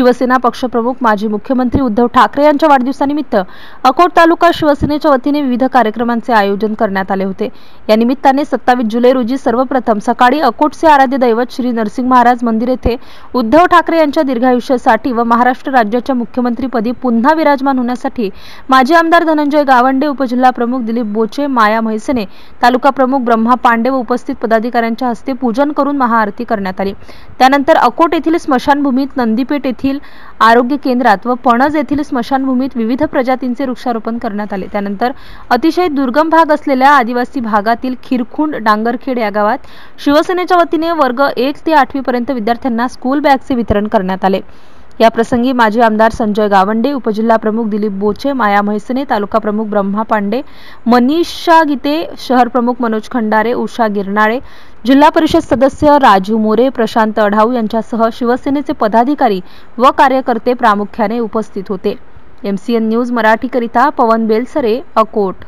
शिवसेना पक्षप्रमुख माजी मुख्यमंत्री उद्धव ठाकरे यांच्या वाढदिवसानिमित्त अकोट तालुका शिवसेनेच्या वतीने विविध कार्यक्रमांचे आयोजन करण्यात आले होते। या निमित्ताने 27 जुलै रोजी सर्वप्रथम सकाळी अकोटचे आराध्य दैवत श्री नरसिंह महाराज मंदिर येथे उद्धव ठाकरे यांच्या दीर्घायुष्यासाठी व महाराष्ट्र राज्याच्या मुख्यमंत्रीपदी पुन्हा विराजमान होण्यासाठी माजी आमदार धनंजय गावंडे, उपजिल्हा प्रमुख दिलीप बोचे, माया म्हैसने, तालुका प्रमुख ब्रह्मा पांडे व उपस्थित पदाधिकाऱ्यांच्या हस्ते पूजन करून महाआरती करण्यात आली। त्यानंतर अकोट येथील स्मशानभूमीत, नंदीपेठ येथील आरोग्य केंद्रात व पणज येथील स्मशानभूमीत विविध प्रजातींचे वृक्षारोपण करण्यात आले। त्यानंतर अतिशय दुर्गम भाग असलेल्या आदिवासी भागातील खिरखुंड डांगरखेड या गावात शिवसेनेच्या वतीने वर्ग 1 ते 8वी पर्यंत विद्यार्थ्यांना स्कूल बॅगचे वितरण करण्यात आले। या प्रसंगी माजी आमदार संजय गावंडे, उपजिल्हा प्रमुख दिलीप बोचे, माया म्हैसने, तालुका प्रमुख ब्रह्मा पांडे, मनीषा गीते, शहर प्रमुख मनोज खंडारे, उषा गिरनाळे, जिल्हा परिषद सदस्य राजू मोरे, प्रशांत अढाऊ यांच्यासह शिवसेनेचे पदाधिकारी व कार्यकर्ते प्रामुख्याने उपस्थित होते। MCN न्यूज मराठी करिता पवन बेलसरे, अकोट।